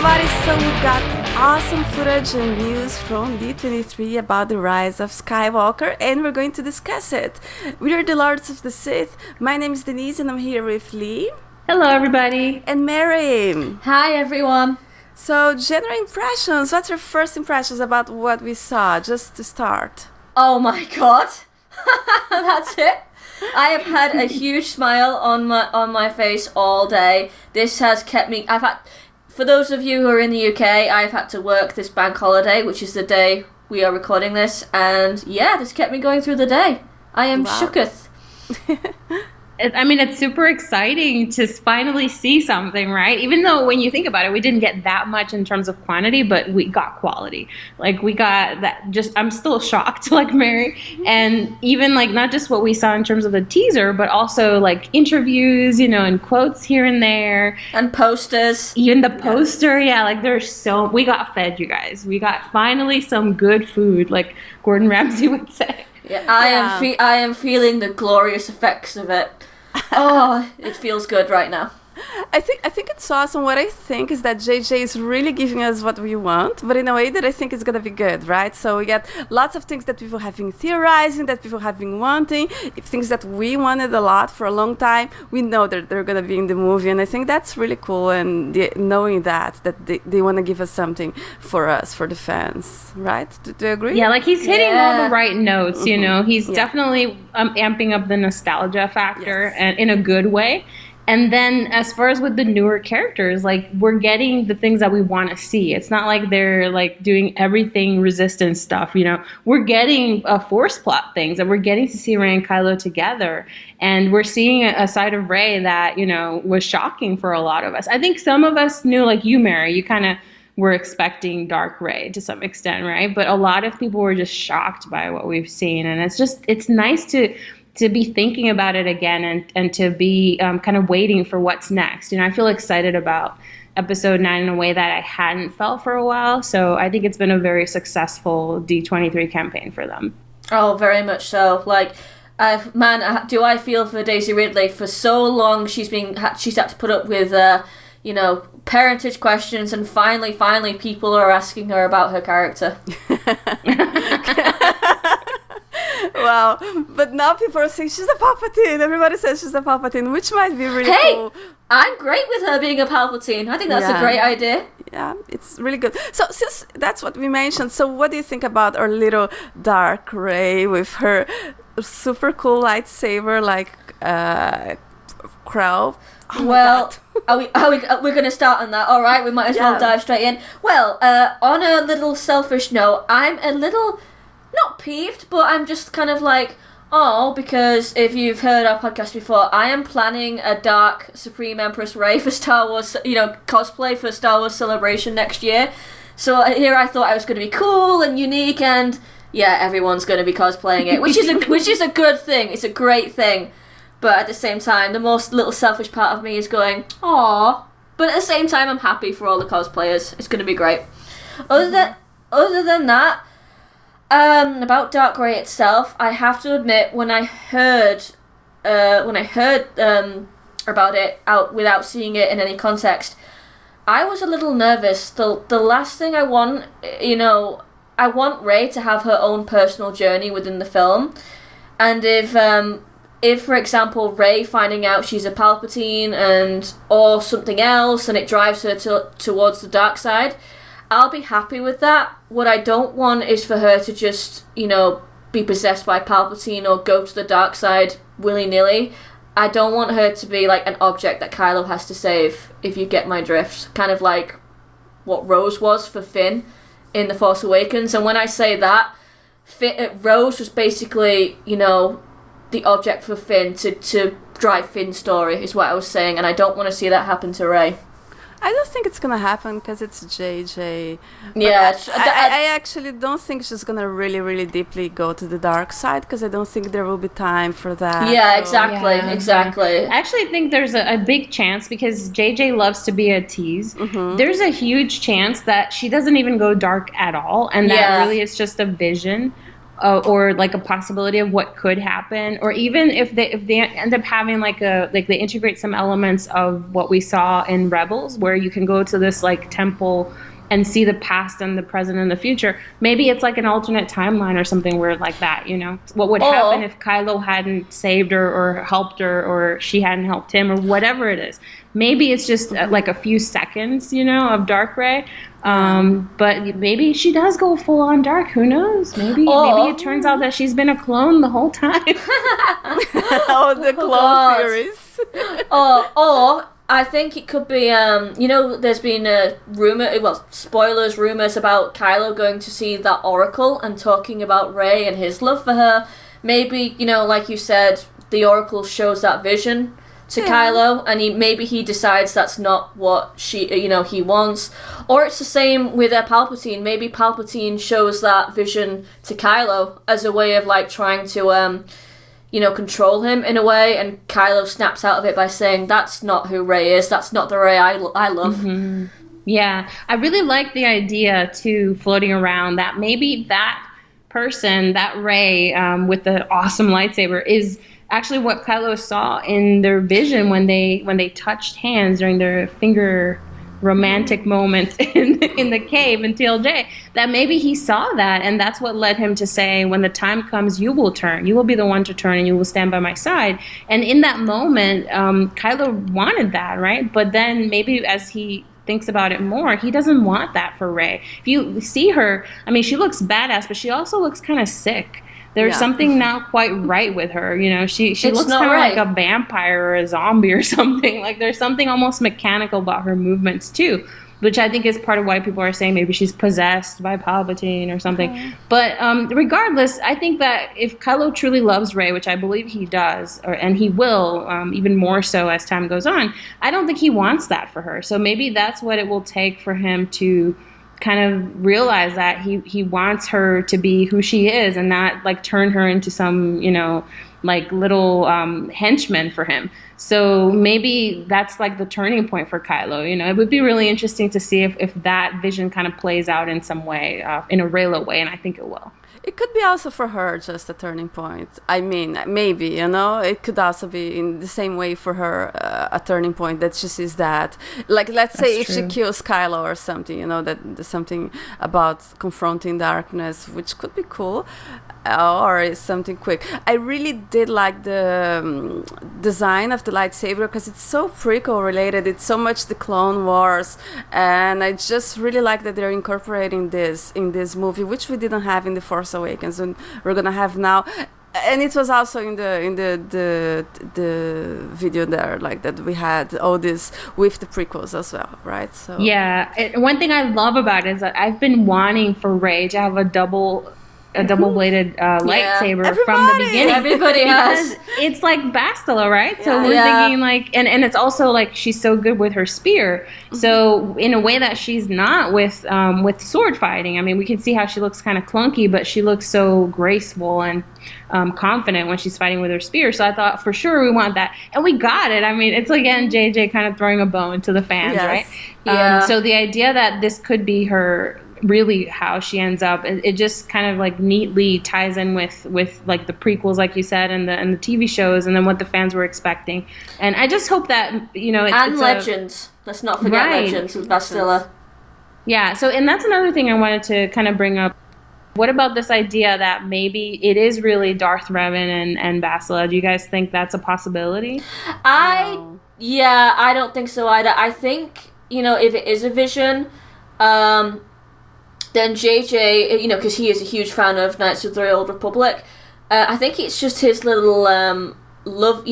everybody, so we got awesome footage and news from D-23 about the Rise of Skywalker, and we're going to discuss it. We are the Lords of the Sith. My name is Denise and I'm here with Lee. Hello everybody. And Mary. Hi everyone. So, general impressions. What's your first impressions about what we saw, just to start? Oh my god. That's it. I have had a huge smile on my face all day. This has kept me... For those of you who are in the UK, I've had to work this bank holiday, which is the day we are recording this, and yeah, this kept me going through the day. I am shooketh. It's super exciting to finally see something, right? Even though when you think about it, we didn't get that much in terms of quantity, but we got quality. Like, we got that. I'm still shocked, like Mary. And even, like, not just what we saw in terms of the teaser, but also, like, interviews, and quotes here and there. And posters. Even the poster, yeah, like, we got fed, you guys. We got finally some good food, like Gordon Ramsay would say. Yeah, I am feeling the glorious effects of it. Oh, it feels good right now. I think it's awesome. What I think is that JJ is really giving us what we want, but in a way that I think is going to be good, right? So we get lots of things that people have been theorizing, that people have been wanting, things that we wanted a lot for a long time. We know that they're going to be in the movie, and I think that's really cool, and knowing that they want to give us something for us, for the fans, right? Do you agree? Yeah, like he's hitting all the right notes, He's definitely amping up the nostalgia factor, and in a good way. And then as far as with the newer characters, like, we're getting the things that we want to see. It's not like they're, like, doing everything resistance stuff, We're getting Force plot things, and we're getting to see Rey and Kylo together. And we're seeing a side of Rey that, was shocking for a lot of us. I think some of us knew, like you, Mary, you kind of were expecting Dark Rey to some extent, right? But a lot of people were just shocked by what we've seen. And it's nice to be thinking about it again and to be kind of waiting for what's next. I feel excited about episode 9 in a way that I hadn't felt for a while. So I think it's been a very successful D23 campaign for them. Oh, very much so. Like, do I feel for Daisy Ridley? For so long, she's had to put up with, parentage questions, and finally people are asking her about her character. Wow, but now people are saying she's a Palpatine. Everybody says she's a Palpatine, which might be really cool. Hey, I'm great with her being a Palpatine. I think that's a great idea. Yeah, it's really good. So since that's what we mentioned, so what do you think about our little Dark Rey with her super cool lightsaber, like Crow? Oh, we're going to start on that. All right, we might as well dive straight in. Well, on a little selfish note, I'm a little... not peeved, but I'm just kind of like, because if you've heard our podcast before, I am planning a Dark Supreme Empress Rey for Star Wars, cosplay for Star Wars Celebration next year. So here I thought I was going to be cool and unique, and everyone's going to be cosplaying it, which is a good thing. It's a great thing. But at the same time, the most little selfish part of me is going, aw. But at the same time, I'm happy for all the cosplayers. It's going to be great. Other than that, about Dark Rey itself, I have to admit, when I heard about it out without seeing it in any context, I was a little nervous. The last thing I want, I want Rey to have her own personal journey within the film, and if for example Rey finding out she's a Palpatine or something else, and it drives her towards the dark side, I'll be happy with that. What I don't want is for her to just, be possessed by Palpatine or go to the dark side willy-nilly. I don't want her to be like an object that Kylo has to save, if you get my drift. Kind of like what Rose was for Finn in The Force Awakens. And when I say that, Rose was basically, the object for Finn to drive Finn's story, is what I was saying. And I don't want to see that happen to Rey. I don't think it's gonna happen because it's JJ. Yeah, I actually don't think she's gonna really, really deeply go to the dark side, because I don't think there will be time for that. Yeah, so. Exactly. I actually think there's a big chance, because JJ loves to be a tease. Mm-hmm. There's a huge chance that she doesn't even go dark at all, and that really is just a vision or like a possibility of what could happen, or even if they end up having like they integrate some elements of what we saw in Rebels, where you can go to this like temple and see the past and the present and the future. Maybe it's like an alternate timeline or something weird like that, you know? What would happen if Kylo hadn't saved her or helped her, or she hadn't helped him, or whatever it is. Maybe it's just like a few seconds, you know, of Dark Rey. But maybe she does go full on dark. Who knows? Maybe it turns out that she's been a clone the whole time. The clone theories. Or I think it could be, you know, there's been a rumors about Kylo going to see that Oracle and talking about Rey and his love for her. Maybe, you know, like you said, the Oracle shows that vision to Kylo, and maybe he decides that's not what he wants. Or it's the same with Palpatine. Maybe Palpatine shows that vision to Kylo as a way of like trying to control him in a way, and Kylo snaps out of it by saying, that's not who Rey is, that's not the Rey I love. Mm-hmm. Yeah, I really like the idea too, floating around, that maybe that person, that Rey with the awesome lightsaber, is actually what Kylo saw in their vision when they touched hands during their finger romantic moments in the cave in TLJ. That maybe he saw that, and that's what led him to say, when the time comes, you will turn. You will be the one to turn, and you will stand by my side. And in that moment, Kylo wanted that, right? But then maybe as he thinks about it more, he doesn't want that for Rey. If you see her, I mean, she looks badass, but she also looks kind of sick. There's something not quite right with her, you know. She looks kind of like a vampire or a zombie or something. Like there's something almost mechanical about her movements too, which I think is part of why people are saying maybe she's possessed by Palpatine or something. Okay. But regardless, I think that if Kylo truly loves Rey, which I believe he does, and he will, even more so as time goes on, I don't think he wants that for her. So maybe that's what it will take for him to kind of realize that he wants her to be who she is, and not like turn her into some, you know, like little henchman for him. So maybe that's like the turning point for Kylo. You know, it would be really interesting to see if that vision kind of plays out in some way, in a reylo way, and I think it will. It could be also for her just a turning point. I mean, maybe, you know, it could also be in the same way for her a turning point, that she sees that. Like, let's say if she kills Kylo or something, you know, that there's something about confronting darkness, which could be cool. Or is something quick. I really did like the design of the lightsaber, because it's so prequel related. It's so much the Clone Wars, and I just really like that they're incorporating this in this movie, which we didn't have in The Force Awakens, and we're gonna have now. And it was also in the video there, like that we had all this with the prequels as well, right? So yeah, one thing I love about it is that I've been wanting for Rey to have a double-bladed lightsaber from the beginning. Everybody has. It's like Bastila, right? Yeah. So we're thinking like, and it's also like she's so good with her spear. Mm-hmm. So in a way that she's not with sword fighting. I mean, we can see how she looks kind of clunky, but she looks so graceful and confident when she's fighting with her spear. So I thought for sure we want that, and we got it. I mean, it's again JJ kind of throwing a bone to the fans, right? Yeah. So the idea that this could be her, really how she ends up, it just kind of like neatly ties in with like the prequels, like you said, and the TV shows, and then what the fans were expecting. And I just hope that, you know, it's Legends. Let's not forget Legends with Bastila. Yeah. So, and that's another thing I wanted to kind of bring up. What about this idea that maybe it is really Darth Revan and Bastila? Do you guys think that's a possibility? I don't think so either. I think, you know, if it is a vision, then JJ, you know, because he is a huge fan of Knights of the Old Republic, I think it's just his little love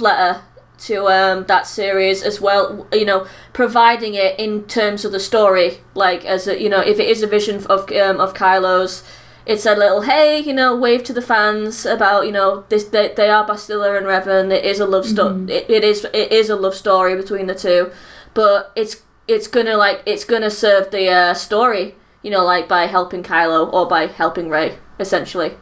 letter to that series as well, you know, providing it in terms of the story, like as a, you know, if it is a vision of Kylo's, it's a little, hey, you know, wave to the fans about, you know, this, they are Bastila and Revan. It is a love story. Mm-hmm. It is a love story between the two, but it's gonna serve the story, you know, like by helping Kylo or by helping Rey, essentially.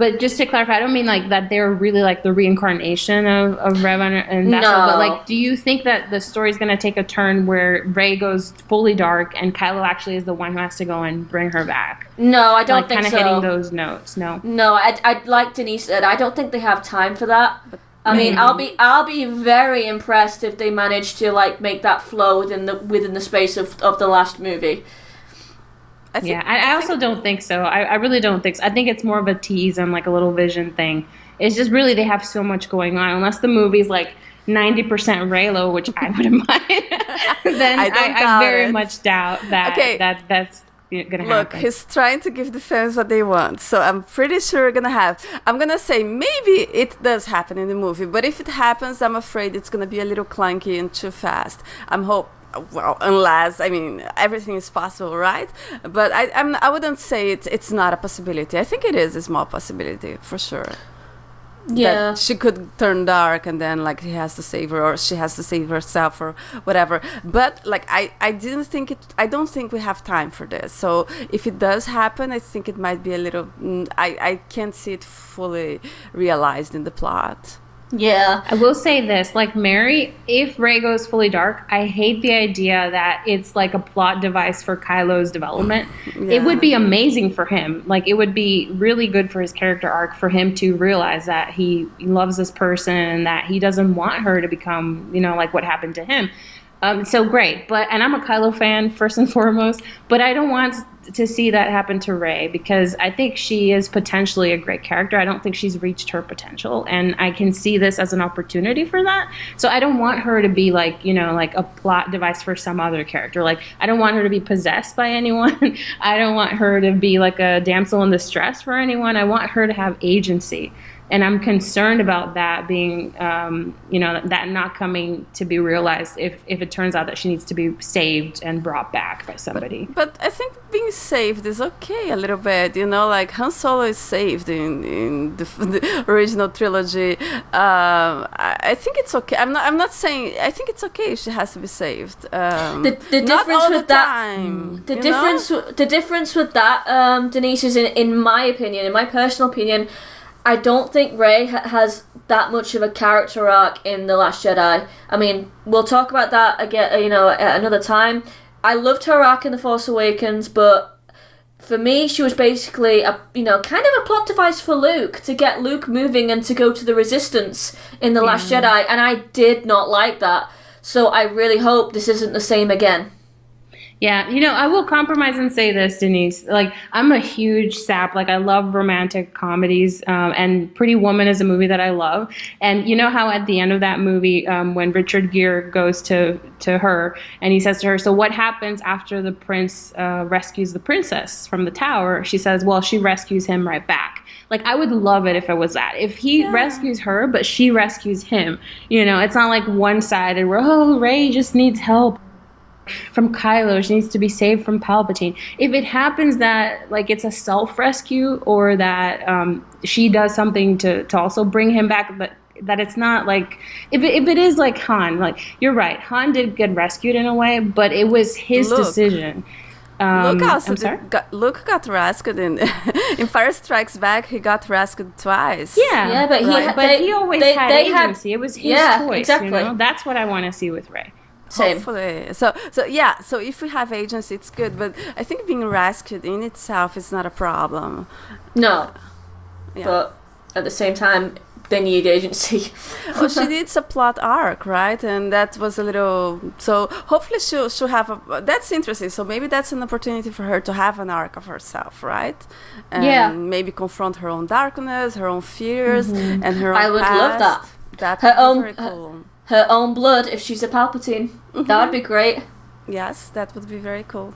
But just to clarify, I don't mean like that they're really like the reincarnation of Revan and Bastila. No. But like, do you think that the story's going to take a turn where Rey goes fully dark and Kylo actually is the one who has to go and bring her back? No, I don't like, think so. Kind of hitting those notes. No. No, I like Denise said, I don't think they have time for that. I mean, I'll be very impressed if they manage to like make that flow within the space of the last movie. I also don't think so. I really don't think so. I think it's more of a tease and like a little vision thing. It's just really they have so much going on. Unless the movie's like 90% reylo, which I wouldn't mind, then I very much doubt that that's going to happen. Look, he's trying to give the fans what they want. So I'm pretty sure we're going to have... I'm going to say maybe it does happen in the movie. But if it happens, I'm afraid it's going to be a little clunky and too fast. Well, unless, I mean, everything is possible, right? But I wouldn't say it's not a possibility. I think it is a small possibility, for sure. Yeah. That she could turn dark and then, like, he has to save her or she has to save herself or whatever. But, like, I don't think we have time for this. So if it does happen, I think it might be a little... I can't see it fully realized in the plot. Yeah. I will say this, like Mary, if Rey goes fully dark, I hate the idea that it's like a plot device for Kylo's development. Yeah. It would be amazing for him. Like, it would be really good for his character arc for him to realize that he loves this person and that he doesn't want her to become, you know, like what happened to him. So great. And I'm a Kylo fan first and foremost, but I don't want to see that happen to Rey because I think she is potentially a great character. I don't think she's reached her potential, and I can see this as an opportunity for that. So I don't want her to be like, you know, like a plot device for some other character. Like, I don't want her to be possessed by anyone. I don't want her to be like a damsel in distress for anyone. I want her to have agency. And I'm concerned about that being, you know, that not coming to be realized if it turns out that she needs to be saved and brought back by somebody. But I think being saved is okay a little bit, you know, like Han Solo is saved in the original trilogy. I think it's okay. I'm not saying I think it's okay if she has to be saved. The difference with that, the difference with that, Denise, is in my opinion, in my personal opinion, I don't think Rey has that much of a character arc in The Last Jedi. I mean, we'll talk about that again, you know, at another time. I loved her arc in The Force Awakens, but for me, she was basically a, you know, kind of a plot device for Luke to get Luke moving and to go to the Resistance in The Last Jedi, and I did not like that. So I really hope this isn't the same again. Yeah, you know, I will compromise and say this, Denise. Like, I'm a huge sap. Like, I love romantic comedies, and Pretty Woman is a movie that I love. And you know how at the end of that movie, when Richard Gere goes to her and he says to her, so what happens after the prince rescues the princess from the tower? She says, well, she rescues him right back. Like, I would love it if it was that. If he rescues her, but she rescues him. You know, it's not like one-sided where, oh, Rey just needs help from Kylo, she needs to be saved from Palpatine. If it happens that like it's a self-rescue or that she does something to also bring him back, but that it's not like if it is like Han, like you're right, Han did get rescued in a way, but it was his decision. Luke got rescued in Empire Strikes Back. He got rescued twice. Yeah, but he always had agency. It was his choice. Exactly. You know? That's what I want to see with Rey. Same. Hopefully. So if we have agency, it's good. But I think being rescued in itself is not a problem. No. Yeah. But at the same time, they need agency. Well, she needs a plot arc, right? And that was a little... So hopefully she'll have a... That's interesting. So maybe that's an opportunity for her to have an arc of herself, right? And maybe confront her own darkness, her own fears, and her own I would past. love that. That would be very cool. Her own blood, if she's a Palpatine. That would be great. Yes, that would be very cool.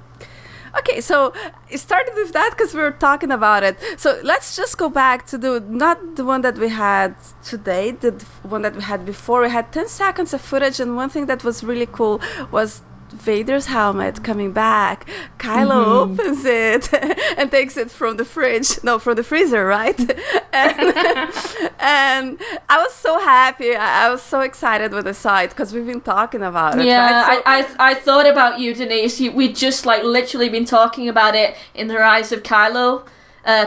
Okay, so it started with that because we were talking about it. So let's just go back to not the one that we had today, the one that we had before. We had 10 seconds of footage, and one thing that was really cool was Vader's helmet coming back. Kylo opens it and takes it from the freezer, right? and I was so happy. I was so excited when I saw it because we've been talking about it. Yeah, right? So, I thought about you, Denise. We just like literally been talking about it in the Rise of Kylo.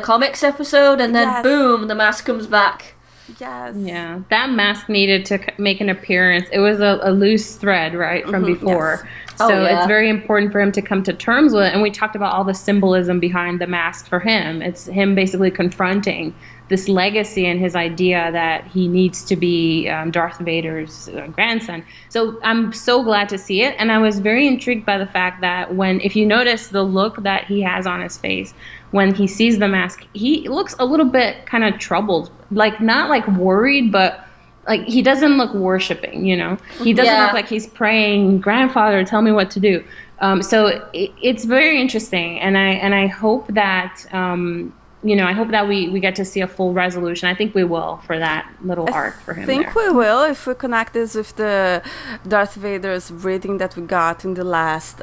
comics episode, and then boom, the mask comes back. Yes. Yeah, that mask needed to make an appearance. It was a loose thread, right, from before. Yes. So it's very important for him to come to terms with it. And we talked about all the symbolism behind the mask for him. It's him basically confronting this legacy and his idea that he needs to be Darth Vader's grandson. So I'm so glad to see it. And I was very intrigued by the fact that if you notice the look that he has on his face, when he sees the mask, he looks a little bit kind of troubled, like not like worried, but like he doesn't look worshiping, you know, he doesn't look like he's praying, grandfather, tell me what to do. So it's very interesting. And I hope that, I hope that we get to see a full resolution. I think we will for that little arc for him. I think we will if we connect this with the Darth Vader's breathing that we got in the last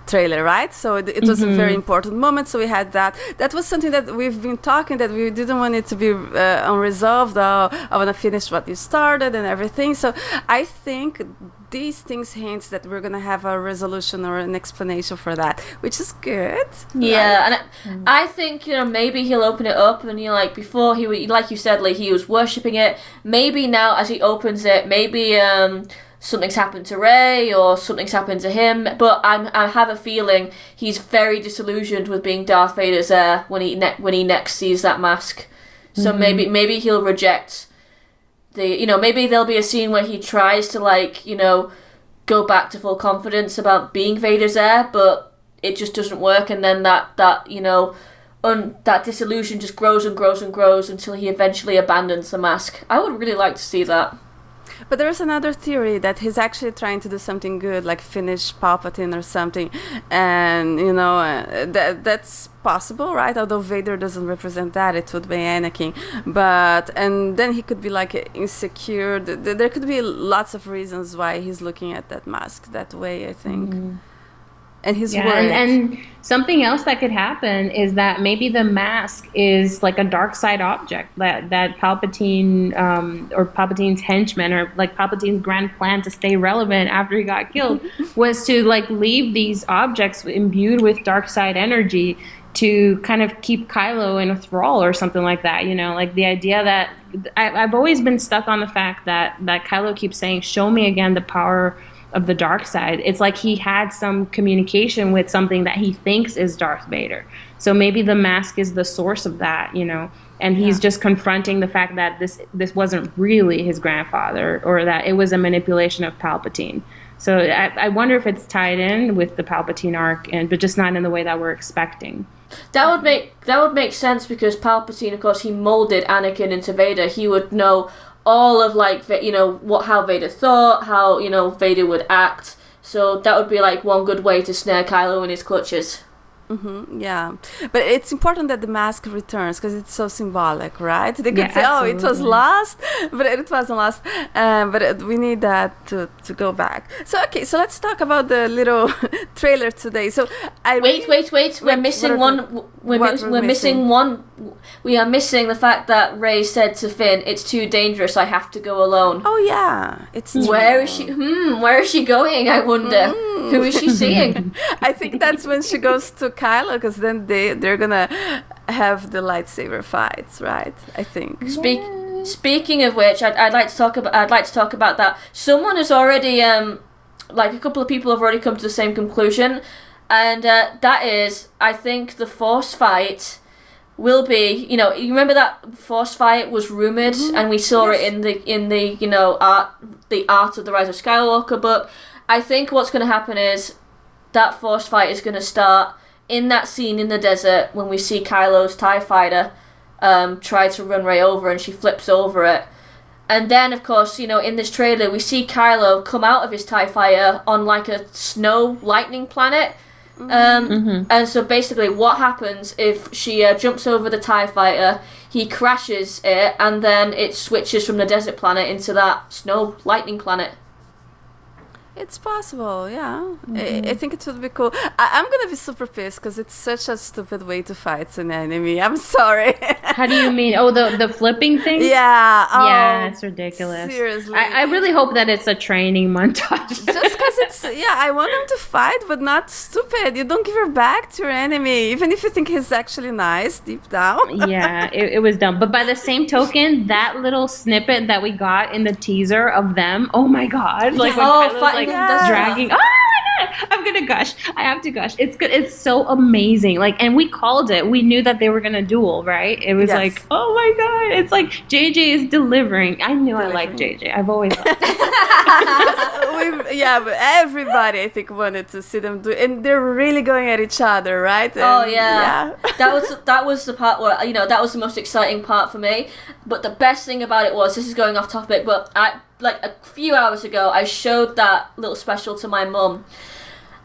trailer, right? So it was a very important moment. So we had that. That was something that we've been talking that we didn't want it to be unresolved. I want to finish what you started and everything. So I think these things hint that we're going to have a resolution or an explanation for that, which is good. Yeah, right? And I think, maybe he'll open it up and before like you said, he was worshipping it. Maybe now as he opens it, maybe something's happened to Rey or something's happened to him. But I have a feeling he's very disillusioned with being Darth Vader's heir when he next sees that mask. So maybe he'll reject maybe there'll be a scene where he tries to go back to full confidence about being Vader's heir, but it just doesn't work, and then that disillusion just grows and grows and grows until he eventually abandons the mask. I would really like to see that. But there's another theory that he's actually trying to do something good, like finish Palpatine or something, and that's possible, right? Although Vader doesn't represent that, it would be Anakin. And then he could be insecure. There could be lots of reasons why he's looking at that mask that way, I think. And he's worried. And something else that could happen is that maybe the mask is like a dark side object that Palpatine or Palpatine's henchmen or Palpatine's grand plan to stay relevant after he got killed was to leave these objects imbued with dark side energy to kind of keep Kylo in a thrall or something like that. The idea that I've always been stuck on the fact that Kylo keeps saying, show me again the power of the dark side. It's like he had some communication with something that he thinks is Darth Vader. So maybe the mask is the source of that, and he's just confronting the fact that this wasn't really his grandfather, or that it was a manipulation of Palpatine. So I wonder if it's tied in with the Palpatine arc, but just not in the way that we're expecting. That would make sense, because Palpatine, of course, he molded Anakin into Vader. He would know all of how Vader thought, how Vader would act. So that would be one good way to snare Kylo in his clutches. Yeah, but it's important that the mask returns because it's so symbolic, right? They could say, absolutely. "Oh, it was lost," but it wasn't lost. But we need that to go back. So so let's talk about the little trailer today. So wait. We're missing one. We're missing one. We are missing the fact that Rey said to Finn, "It's too dangerous. I have to go alone." Oh yeah, it's true. Where is she? Where is she going? I wonder. Who is she seeing? I think that's when she goes to Kylo, because then they're gonna have the lightsaber fights, right? I think. Speaking of which, I'd like to talk about that. Someone has already a couple of people have already come to the same conclusion, and that is, I think the Force fight will be, you remember that Force fight was rumored, and we saw it in the Art of the Rise of Skywalker book. I think what's going to happen is that Force fight is going to start in that scene in the desert when we see Kylo's TIE fighter try to run Rey over, and she flips over it. And then, of course, in this trailer, we see Kylo come out of his TIE fighter on a snow lightning planet. And so basically what happens if she jumps over the TIE fighter, he crashes it, and then it switches from the desert planet into that snow lightning planet. It's possible, yeah. I think it would be cool. I'm gonna be super pissed because it's such a stupid way to fight an enemy. I'm sorry. How do you mean? Oh, the flipping thing? Yeah. Yeah, it's ridiculous. Seriously. I really hope that it's a training montage. Just because it's, I want them to fight, but not stupid. You don't give your back to your enemy, even if you think he's actually nice deep down. Yeah, it was dumb. But by the same token, that little snippet that we got in the teaser of them, oh my God. Like when Kylo's like dragging. Oh my God, I'm gonna gush. I have to gush. It's good. It's so amazing. Like, and we called it. We knew that they were gonna duel, right? It was like, oh my God. It's like JJ is delivering. I knew I liked JJ. I've always liked him. But everybody I think wanted to see them do, and they're really going at each other, right? And, that was the part where that was the most exciting part for me. But the best thing about it was, this is going off topic, but like a few hours ago, I showed that little special to my mum,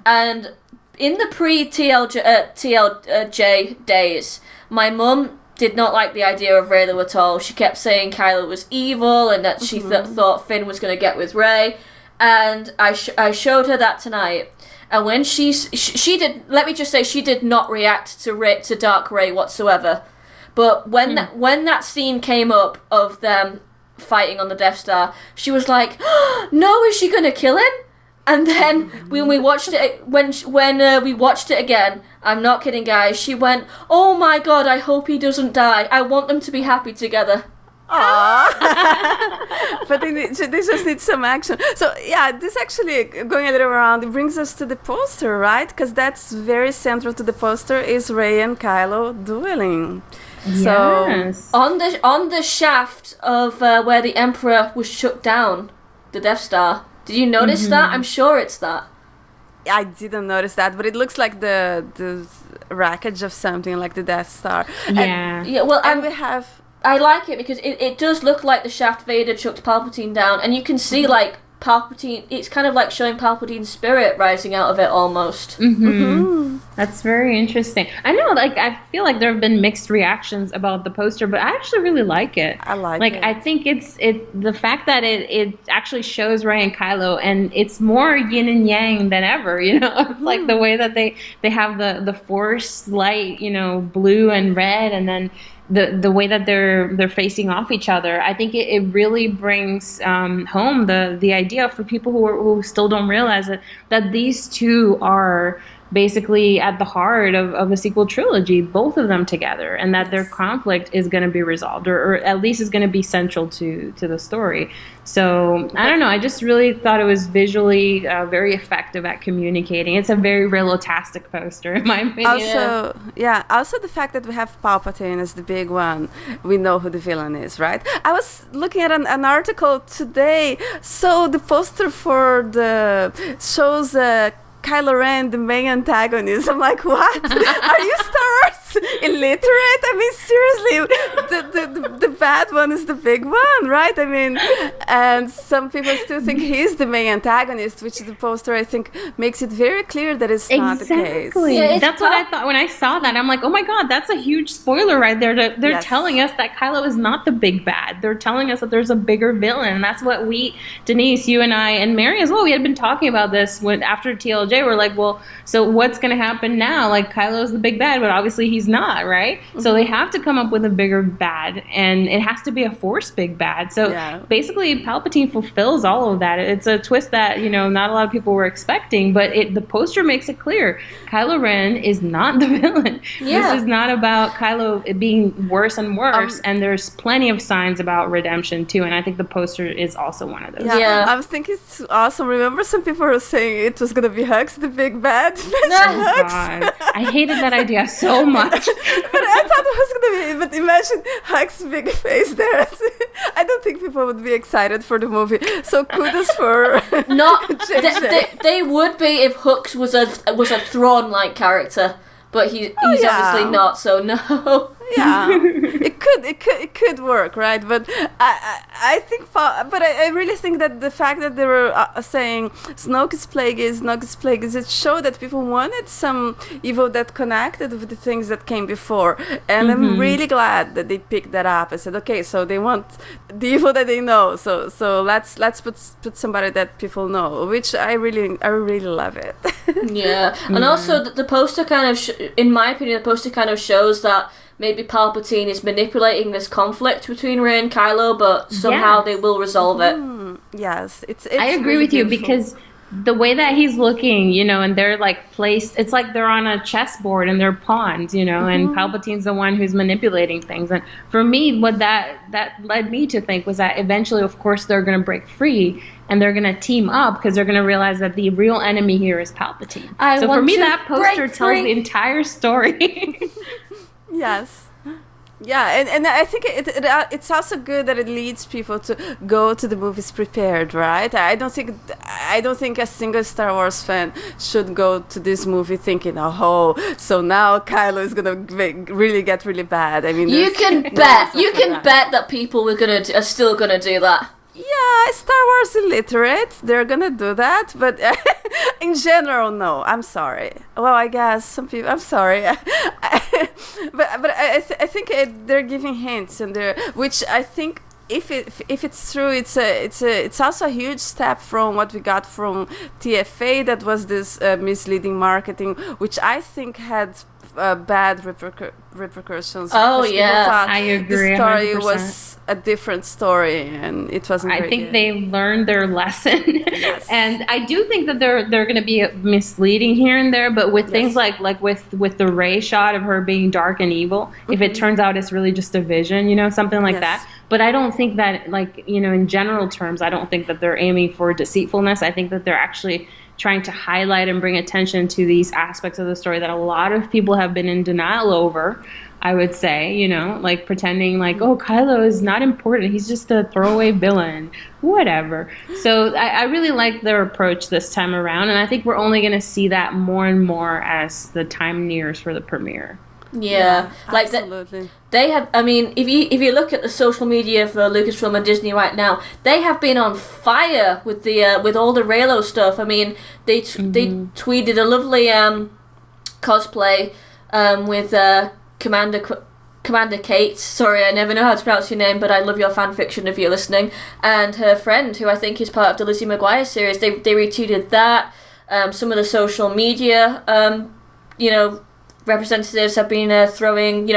and in the pre-TLJ days, my mum did not like the idea of Reylo at all. She kept saying Kylo was evil and that she thought Finn was going to get with Rey, and I showed her that tonight. And when she did, let me just say, she did not react to Dark Rey whatsoever. But when that scene came up of them fighting on the Death Star, she was like, "No, is she gonna kill him?" And then when we watched it, when we watched it again, I'm not kidding, guys. She went, "Oh my God, I hope he doesn't die. I want them to be happy together." But they just need some action. So this actually, going a little around, it brings us to the poster, right? Because that's very central to the poster, is Rey and Kylo dueling. Yes. So on the shaft of where the Emperor was shut down, the Death Star. Did you notice that? I'm sure it's that. I didn't notice that, but it looks like the wreckage of something like the Death Star. Yeah. And we have. I like it because it does look like the shaft Vader chucked Palpatine down, and you can see like Palpatine. It's kind of like showing Palpatine's spirit rising out of it almost. That's very interesting. I know, like, I feel like there have been mixed reactions about the poster, but I actually really like it. I like it. I think it's the fact that it actually shows Rey and Kylo, and it's more yin and yang than ever. It's like the way that they have the Force light, blue and red, and then the way that they're facing off each other. I think it really brings home the idea for people who still don't realize it, that these two are basically at the heart of the sequel trilogy, both of them together, and that their conflict is going to be resolved, or at least is going to be central to the story. So I don't know, I just really thought it was visually very effective at communicating. It's a very realistic poster, in my opinion. Also the fact that we have Palpatine as the big one, we know who the villain is, right? I was looking at an article today, so the poster for shows Kylo Ren, the main antagonist. I'm like, what? Are you Star Wars illiterate? I mean, seriously, the bad one is the big one, right? I mean, and some people still think he's the main antagonist, which the poster, I think, makes it very clear that it's not the case. Yeah, that's what I thought when I saw that. I'm like, oh my God, that's a huge spoiler right there. They're telling us that Kylo is not the big bad. They're telling us that there's a bigger villain. And that's what Denise, you and I, and Mary as well, we had been talking about this after TLJ. We're like, well, so what's going to happen now? Like, Kylo's the big bad, but obviously he's not, right? So they have to come up with a bigger bad, and it has to be a Force big bad. So basically, Palpatine fulfills all of that. It's a twist that, not a lot of people were expecting, but the poster makes it clear. Kylo Ren is not the villain. Yeah. This is not about Kylo being worse and worse, and there's plenty of signs about redemption, too, and I think the poster is also one of those. Yeah. I think it's awesome. Remember, some people were saying it was going to be Hux, the big bad? Oh, God. I hated that idea so much. But I thought it was going to be, but imagine Hux's big face there. I don't think people would be excited for the movie. So kudos for they would be if Hux was a Thrawn-like character, but he's obviously not, so no. Yeah, it could work, right? But I think, but I really think that the fact that they were saying Snoke is Plagueis, it showed that people wanted some evil that connected with the things that came before, and I'm really glad that they picked that up and said, okay, so they want the evil that they know, so let's put somebody that people know, which I really love it. Yeah, and also the poster kind of, in my opinion, the poster kind of shows that maybe Palpatine is manipulating this conflict between Rey and Kylo, but somehow they will resolve it. Yes, it's I agree really with you beautiful. because the way that he's looking, and they're like placed, it's like they're on a chessboard and they're pawns, and Palpatine's the one who's manipulating things. And for me, what that led me to think was that eventually, of course, they're going to break free and they're going to team up because they're going to realize that the real enemy here is Palpatine. So for me, that poster tells the entire story. Yes. Yeah, and I think it's also good that it leads people to go to the movies prepared, right? I don't think a single Star Wars fan should go to this movie thinking, oh, so now Kylo is gonna really get really bad. I mean, you can bet that people are still gonna do that. Yeah, Star Wars illiterate, they're gonna do that, but in general, no. I'm sorry. Well, I guess some people. I'm sorry, but I think they're giving hints, and which I think if it's true, it's also a huge step from what we got from TFA. That was this misleading marketing, which I think had bad repercussions. Oh yeah, I agree. The story 100%. was a different story, and it wasn't. I think they learned their lesson, yes. And I do think that they're going to be misleading here and there. But with things like with the Rey shot of her being dark and evil, if it turns out it's really just a vision, something like that. But I don't think that, in general terms, I don't think that they're aiming for deceitfulness. I think that they're actually trying to highlight and bring attention to these aspects of the story that a lot of people have been in denial over, I would say, like pretending oh, Kylo is not important. He's just a throwaway villain, whatever. So I really like their approach this time around. And I think we're only going to see that more and more as the time nears for the premiere. Yeah, like absolutely. They have. I mean, if you look at the social media for Lucasfilm and Disney right now, they have been on fire with the with all the reylo stuff. I mean, they tweeted a lovely cosplay with Commander Kate. Sorry, I never know how to pronounce your name, but I love your fan fiction if you're listening. And her friend, who I think is part of the Lizzie McGuire series, they retweeted that. Some of the social media, representatives have been throwing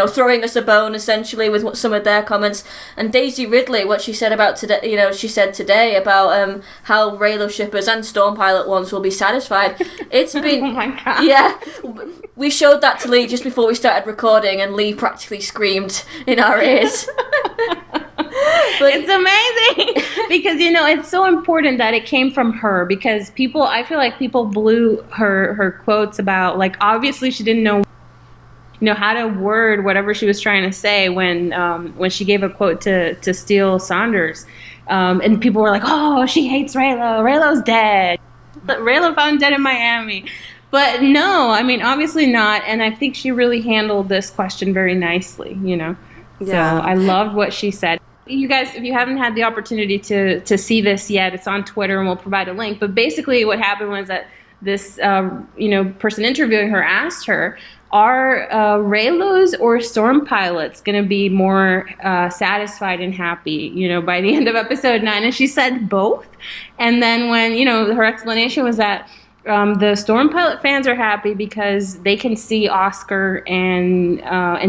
us a bone essentially with some of their comments. And Daisy Ridley, what she said about today, she said today about how reylo shippers and Storm Pilot ones will be satisfied. It's been, oh my God. Yeah, we showed that to Lee just before we started recording, and Lee practically screamed in our ears. But it's amazing because it's so important that it came from her, because I feel like people blew her quotes about, obviously she didn't know how to word whatever she was trying to say when she gave a quote to Steele Saunders, and people were like, oh, she hates Reylo's dead, Reylo found dead in Miami. But no, I mean, obviously not. And I think she really handled this question very nicely, So I loved what she said. You guys, if you haven't had the opportunity to see this yet, it's on Twitter and we'll provide a link. But basically what happened was that this, person interviewing her asked her, are reylos or Storm Pilots going to be more satisfied and happy, by the end of episode 9? And she said both. And then when, her explanation was that the Storm Pilot fans are happy because they can see Oscar and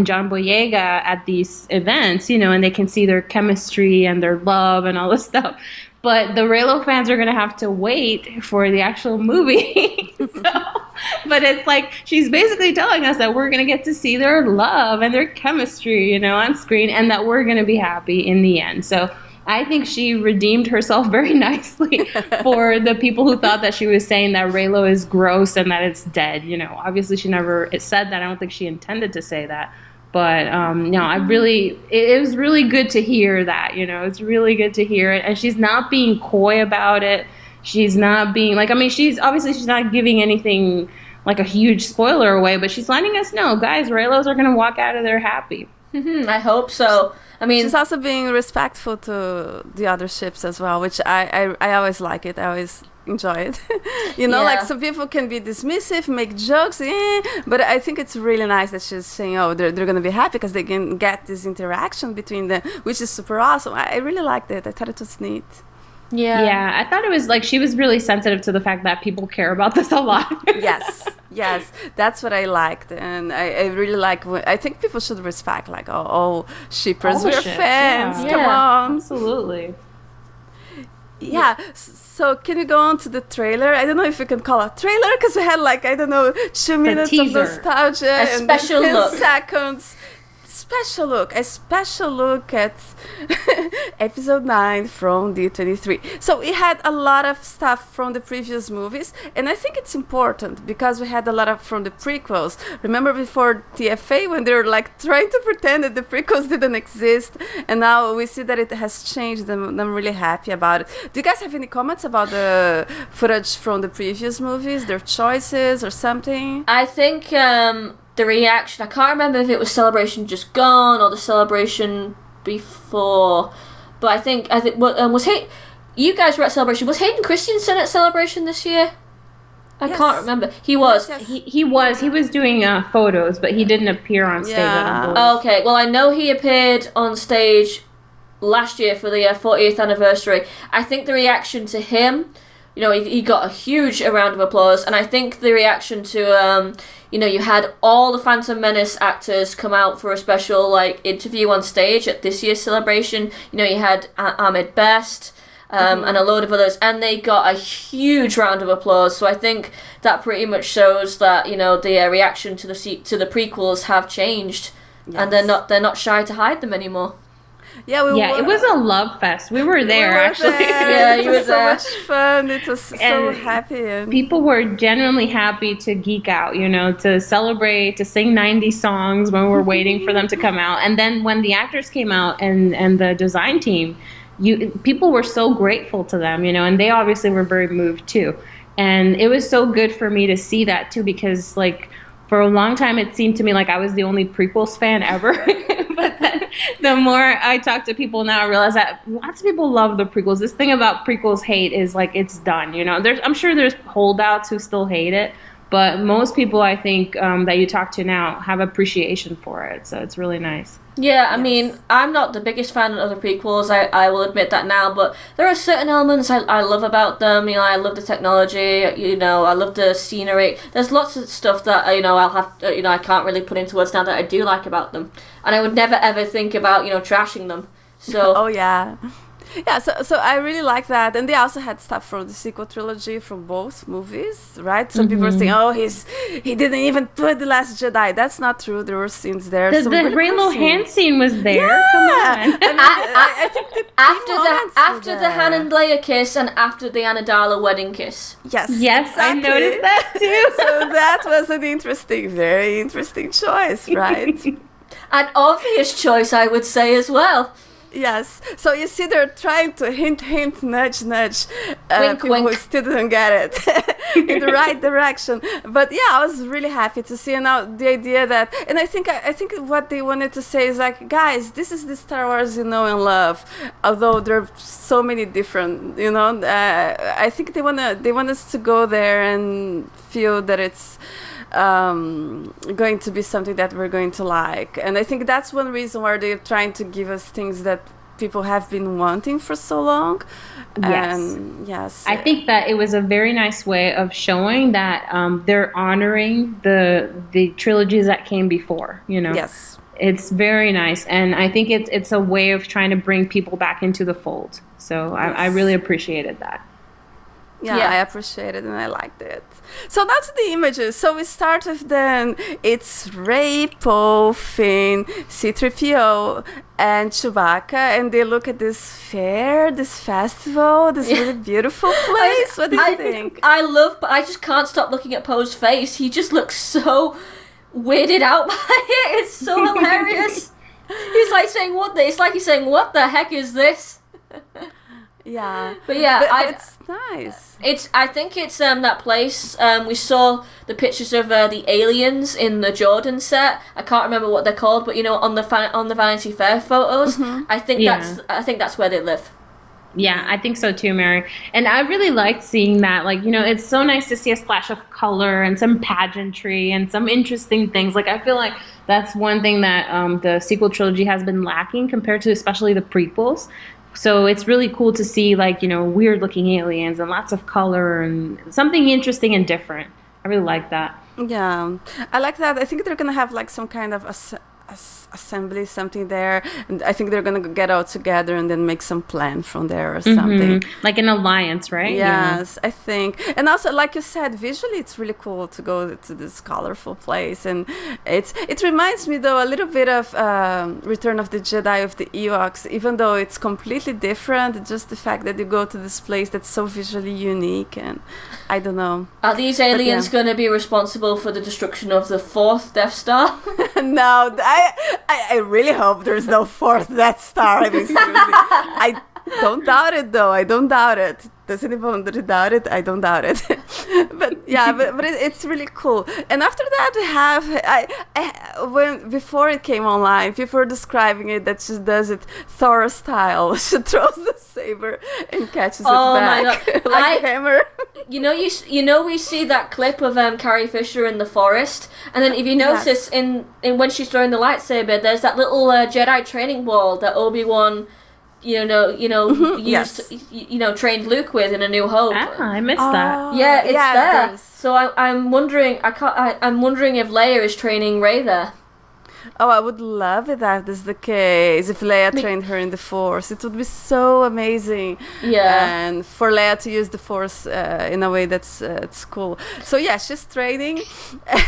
John Boyega at these events, and they can see their chemistry and their love and all this stuff. But the reylo fans are going to have to wait for the actual movie. But it's she's basically telling us that we're going to get to see their love and their chemistry, on screen, and that we're going to be happy in the end. So I think she redeemed herself very nicely for the people who thought that she was saying that reylo is gross and that it's dead. Obviously she never said that. I don't think she intended to say that. But no, it was really good to hear that, it's really good to hear it. And she's not being coy about it. She's not being she's not giving anything like a huge spoiler away, but she's letting us know, guys, reylos are going to walk out of there happy. I hope so. I mean, she's also being respectful to the other ships as well, which I always like it. I always enjoy it. Like some people can be dismissive, make jokes, but I think it's really nice that she's saying, they're going to be happy because they can get this interaction between them, which is super awesome. I really liked it. I thought it was neat. Yeah, I thought it was like she was really sensitive to the fact that people care about this a lot. yes, that's what I liked, and I really like. I think people should respect, like, shippers, we're fans. Yeah. Come on, absolutely. Yeah. So can we go on to the trailer? I don't know if we can call it a trailer because we had 2 minutes of nostalgia and special 10 seconds. A special look at episode 9 from D-23. So we had a lot of stuff from the previous movies, and I think it's important because we had a lot of from the prequels. Remember before TFA when they were trying to pretend that the prequels didn't exist, and now we see that it has changed, and I'm really happy about it. Do you guys have any comments about the footage from the previous movies, their choices or something? I think the reaction, I can't remember if it was Celebration Just Gone or the Celebration before, but I think you guys were at Celebration. Was Hayden Christensen at Celebration this year? I can't remember. He was. Yes. He was doing photos, but he didn't appear on stage. Okay, well I know he appeared on stage last year for the 40th anniversary. I think the reaction to him, he got a huge round of applause, and I think the reaction to you had all the Phantom Menace actors come out for a special interview on stage at this year's Celebration. You had Ahmed Best and a load of others, and they got a huge round of applause. So I think that pretty much shows that the reaction to the prequels have changed, and they're not shy to hide them anymore. Yeah, it was a love fest. We were there, actually. Yeah, it was so much fun. It was so happy. And people were genuinely happy to geek out, to celebrate, to sing 90 songs when we were waiting for them to come out. And then when the actors came out and the design team, people were so grateful to them, and they obviously were very moved too. And it was so good for me to see that too, because for a long time it seemed to me like I was the only prequels fan ever. But then the more I talk to people now, I realize that lots of people love the prequels. This thing about prequels hate is it's done. I'm sure there's holdouts who still hate it, but most people I think that you talk to now have appreciation for it. So it's really nice. Yeah, I mean, I'm not the biggest fan of the prequels, I will admit that now, but there are certain elements I love about them. I love the technology, I love the scenery. There's lots of stuff that, I'll have, I can't really put into words now that I do like about them. And I would never ever think about, trashing them. So. Oh, yeah. Yeah, so I really like that. And they also had stuff from the sequel trilogy from both movies, right? Some people are saying, he didn't even put The Last Jedi. That's not true. There were scenes there. The reylo hand scene was there. Yeah. Come on. I think after the Han and Leia kiss and after the Amidala wedding kiss. Yes, exactly. I noticed that too. So that was an very interesting choice, right? An obvious choice, I would say, as well. Yes. So you see, they're trying to hint, nudge, wink, people wink. who still didn't get it in the right direction. But yeah, I was really happy to see. And now the idea that, and I think what they wanted to say is guys, this is the Star Wars you know and love. Although there are so many different, I think they want us to go there and feel that it's going to be something that we're going to like. And I think that's one reason why they're trying to give us things that people have been wanting for so long. Yes. I think that it was a very nice way of showing that they're honoring the trilogies that came before, Yes. It's very nice, and I think it's a way of trying to bring people back into the fold. So yes. I really appreciated that. Yeah, I appreciate it and I liked it. So that's the images. So we start with then it's Rey, Poe, Finn, C-3PO, and Chewbacca, and they look at this fair, this festival, this really beautiful place. What do you think? I just can't stop looking at Poe's face. He just looks so weirded out by it. It's so hilarious. He's saying, it's like he's saying, what the heck is this? Yeah. But yeah, but it's nice. I think it's that place. We saw the pictures of the aliens in the Jordan set. I can't remember what they're called, but on the Vanity Fair photos, I think that's where they live. Yeah, I think so too, Mary. And I really liked seeing that. Like, it's so nice to see a splash of color and some pageantry and some interesting things. Like, I feel like that's one thing that the sequel trilogy has been lacking compared to especially the prequels. So it's really cool to see, like, weird looking aliens and lots of color and something interesting and different. I really like that. Yeah, I like that. I think they're going to have like some kind of assembly, something there, and I think they're gonna get out together and then make some plan from there or something, like an alliance, right? Yes, I think. And also, like you said, visually it's really cool to go to this colorful place, and it reminds me though a little bit of Return of the Jedi of the Ewoks, even though it's completely different. Just the fact that you go to this place that's so visually unique, and I don't know. Are these aliens going to be responsible for the destruction of the 4th Death Star? No, I really hope there's no 4th Death Star. I mean, seriously. I don't doubt it, though. I don't doubt it. Does anyone doubt it? I don't doubt it. But yeah, but it's really cool. And after that, we have before it came online, people were describing it that she does it Thor style. She throws the saber and catches it back. Oh my God. like a hammer. We see that clip of Carrie Fisher in the forest, and then if you notice in when she's throwing the lightsaber, there's that little Jedi training ball that Obi-Wan trained Luke with in A New Hope. I missed that. Yeah, it's there. So I'm wondering. I'm wondering if Leia is training Rey there. Oh, I would love it if this is the case. If Leia trained her in the Force, it would be so amazing. Yeah. And for Leia to use the Force in a way that's it's cool. So yeah, she's training,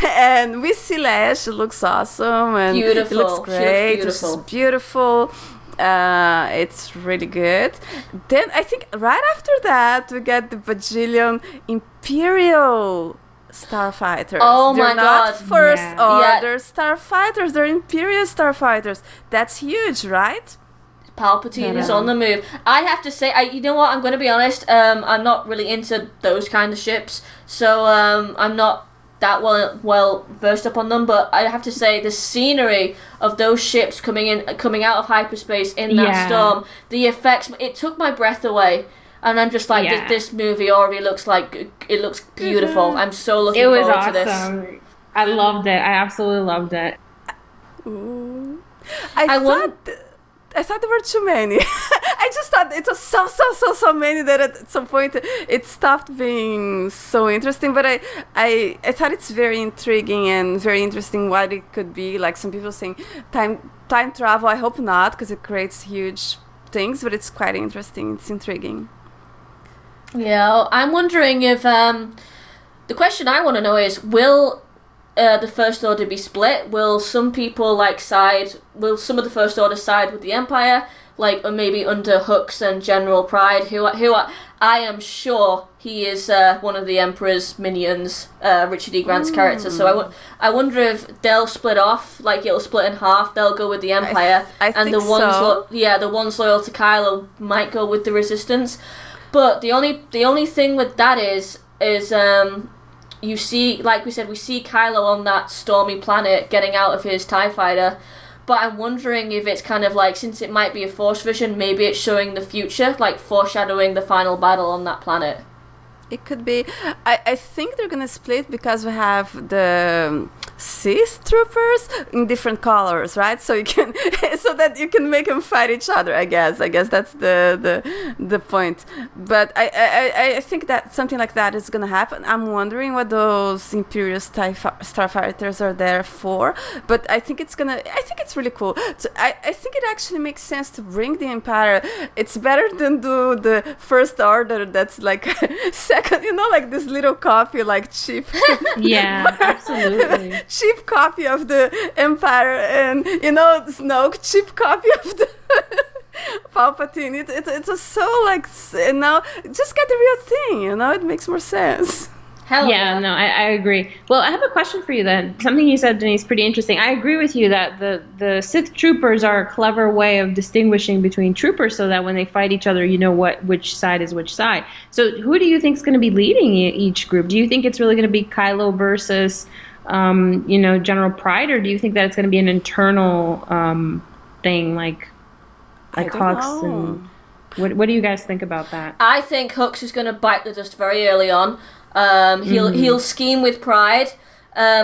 and we see Leia. She looks awesome and beautiful. She looks great. She's beautiful. It's really good. Then I think right after that we get the bajillion Imperial starfighters. Oh they're my not God. First Order Yeah. starfighters, they're Imperial starfighters. That's huge, right? Palpatine is on the move. I have to say, you know what? I'm going to be honest. I'm not really into those kind of ships, so I'm not that well versed up on them. But I have to say, the scenery of those ships coming out of hyperspace in that storm, the effects, it took my breath away. And I'm just like, this movie already looks beautiful. I'm so looking forward to this. I loved it. I absolutely loved it. Ooh. I thought there were too many. I just thought it was so many that at some point it stopped being so interesting. But I thought it's very intriguing and very interesting what it could be. Like some people saying time travel. I hope not, because it creates huge things. But it's quite interesting. It's intriguing. Yeah, I'm wondering if the question I want to know is, will the First Order be split? Will some people will some of the First Order side with the Empire, or maybe under Hux and General Pride, who I am sure he is one of the Emperor's minions, Richard E. Grant's character. So I wonder if they'll split off, it'll split in half. They'll go with the Empire, I and think the ones so. the ones loyal to Kylo might go with the Resistance. But the only thing with that is you see, like we said, we see Kylo on that stormy planet getting out of his TIE fighter. But I'm wondering if it's kind of since it might be a Force vision, maybe it's showing the future, foreshadowing the final battle on that planet. It could be. I think they're gonna split because we have the Sith troopers in different colors, right? So that you can make them fight each other. I guess that's the point. But I think that something like that is gonna happen. I'm wondering what those Imperial starfighters are there for. But I think it's really cool. So I think it actually makes sense to bring the Empire. It's better than do the First Order. That's second, this little copy, cheap. Yeah, absolutely. Cheap copy of the Empire, and Snoke, cheap copy of the Palpatine. It's so just get the real thing. It makes more sense. Hell yeah. No, I agree. Well, I have a question for you then. Something you said, Denise, pretty interesting. I agree with you that the Sith troopers are a clever way of distinguishing between troopers so that when they fight each other, you know which side is which side. So who do you think is going to be leading each group? Do you think it's really going to be Kylo versus, General Pryde, or do you think that it's going to be an internal thing like Hux? And what do you guys think about that? I think Hux is going to bite the dust very early on. He'll scheme with Pryde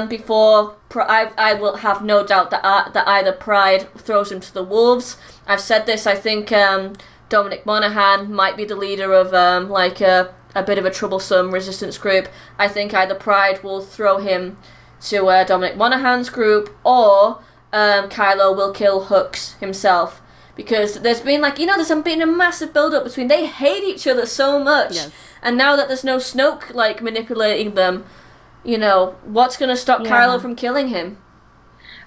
before. I will have no doubt that either Pryde throws him to the wolves. I've said this. I think Dominic Monaghan might be the leader of a bit of a troublesome resistance group. I think either Pryde will throw him to Dominic Monaghan's group, or Kylo will kill Hux himself. Because there's been there's been a massive build-up between, they hate each other so much. Yes. And now that there's no Snoke manipulating them, what's going to stop Kylo from killing him?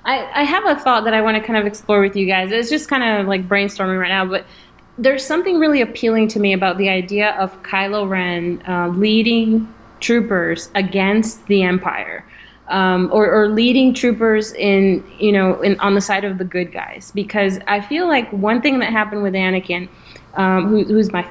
I have a thought that I want to kind of explore with you guys. It's just kind of like brainstorming right now, but there's something really appealing to me about the idea of Kylo Ren leading troopers against the Empire. Or leading troopers on the side of the good guys, because I feel like one thing that happened with Anakin, who's my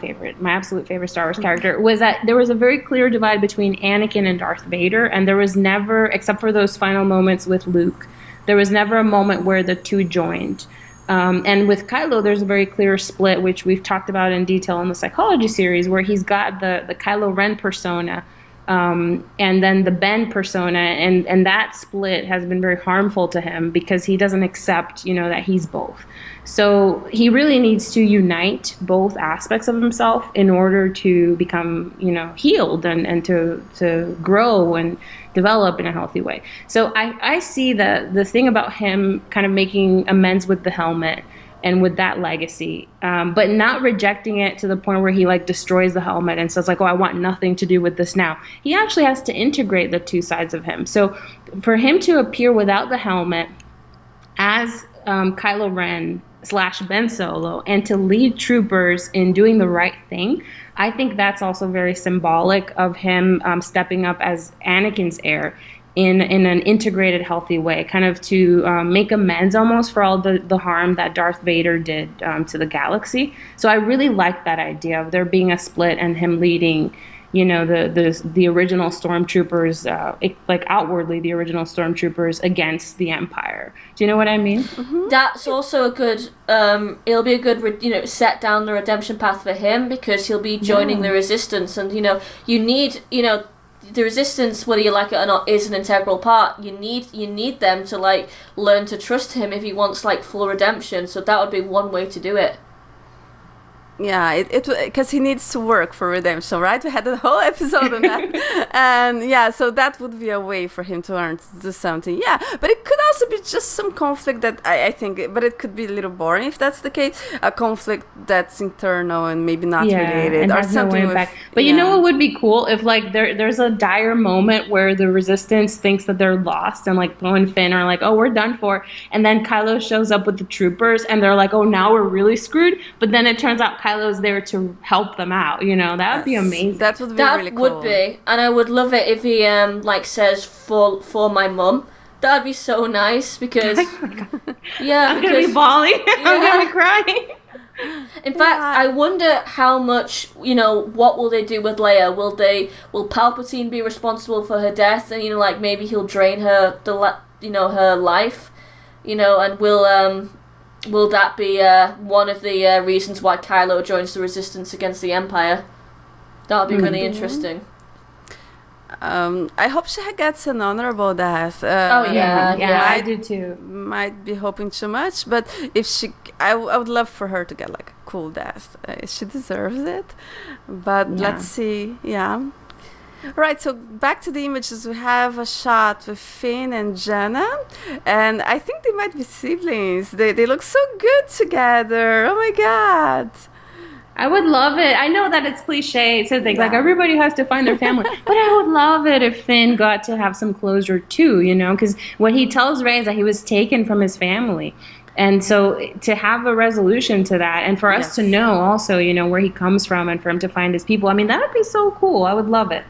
absolute favorite Star Wars character, was that there was a very clear divide between Anakin and Darth Vader, and there was never, except for those final moments with Luke, there was never a moment where the two joined. And with Kylo, there's a very clear split, which we've talked about in detail in the Psychology series, where he's got the Kylo Ren persona, and then the Ben persona, and that split has been very harmful to him because he doesn't accept, that he's both. So he really needs to unite both aspects of himself in order to become, healed and to grow and develop in a healthy way. So I see the thing about him kind of making amends with the helmet and with that legacy, but not rejecting it to the point where he destroys the helmet and says oh, I want nothing to do with this now. He actually has to integrate the two sides of him. So for him to appear without the helmet as Kylo Ren / Ben Solo and to lead troopers in doing the right thing, I think that's also very symbolic of him stepping up as Anakin's heir in an integrated, healthy way, kind of to make amends almost for all the harm that Darth Vader did to the galaxy. So I really like that idea of there being a split and him leading, the original stormtroopers, outwardly the original stormtroopers against the Empire. Do you know what I mean? Mm-hmm. That's also a good, it'll be a good, set down the redemption path for him, because he'll be joining the Resistance, and, you need, the Resistance, whether you like it or not, is an integral part. You need them to learn to trust him if he wants full redemption. So that would be one way to do it. Yeah, it because he needs to work for redemption, right? We had a whole episode on that, and yeah, so that would be a way for him to learn to do something. Yeah, but it could also be just some conflict that I think, but it could be a little boring if that's the case. A conflict that's internal and maybe not related, and or something. No back. But you know what would be cool if there's a dire moment where the Resistance thinks that they're lost, and Poe and Finn are oh, we're done for, and then Kylo shows up with the troopers, and they're oh, now we're really screwed. But then it turns out Kylo's there to help them out, that would be amazing. That would be really cool. That would be, and I would love it if he says for my mum. That'd be so nice, because I'm gonna be bawling. I'm gonna be crying. In fact, I wonder how much, what will they do with Leia? Will Palpatine be responsible for her death, and maybe he'll drain her her life, and will that be one of the reasons why Kylo joins the Resistance against the Empire? That would be really interesting. I hope she gets an honorable death. I do too. Might be hoping too much, but if I would love for her to get a cool death. She deserves it. But let's see. Yeah. Right, so back to the images. We have a shot with Finn and Jannah, and I think they might be siblings. They look so good together. Oh my god. I would love it. I know that it's cliche to think everybody has to find their family, but I would love it if Finn got to have some closure too, because what he tells Rey is that he was taken from his family. And so to have a resolution to that, and for us to know also, where he comes from, and for him to find his people, that would be so cool. I would love it.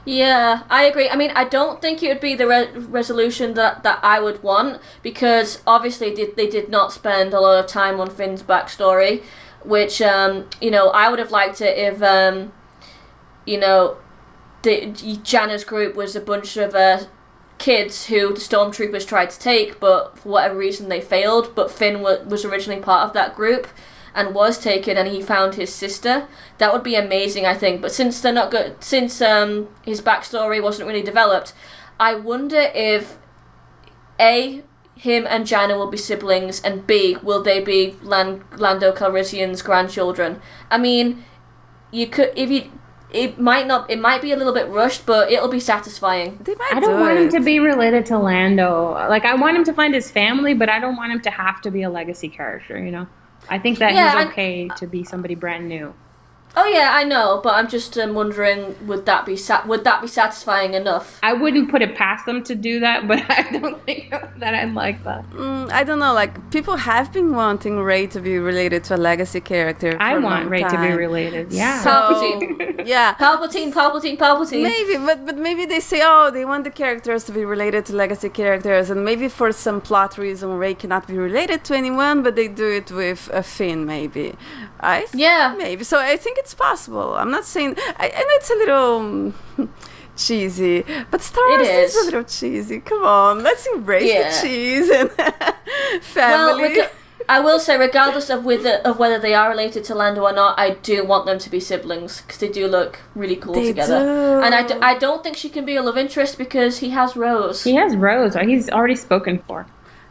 Yeah, I agree. I mean, I don't think it would be the resolution that I would want, because obviously they did not spend a lot of time on Finn's backstory, which, you know, I would have liked it if, you know, Jannah's group was a bunch of kids who the stormtroopers tried to take, but for whatever reason they failed, but Finn was originally part of that group and was taken, and he found his sister. That would be amazing, I think. But since they're not good, since his backstory wasn't really developed, I wonder if A, him and Jannah will be siblings, and B, will they be Lando Calrissian's grandchildren? I mean, you could, if you, it might be a little bit rushed, but it'll be satisfying. I don't want him to be related to Lando. Like, I want him to find his family, but I don't want him to have to be a legacy character, you know? I think that he's okay to be somebody brand new. Oh yeah, I know, but I'm just wondering, would that be satisfying enough? I wouldn't put it past them to do that, but I don't think that I'd like that. I don't know, like, people have been wanting Rey to be related to a legacy character for I a want long Rey time. to be related, yeah. So, Palpatine. Yeah. Palpatine. Maybe, but maybe they say, oh, they want the characters to be related to legacy characters, and maybe for some plot reason Rey cannot be related to anyone, but they do it with a Finn, maybe. Yeah. Maybe. So I think it's possible. I'm not saying... and it's a little... cheesy, but Star Wars is a little cheesy. Come on, let's embrace the cheese and family. Well, I will say, regardless of whether they are related to Lando or not, I do want them to be siblings, because they do look really cool together. Do. And I don't think she can be a love interest, because he has Rose. He has Rose. He's already spoken for.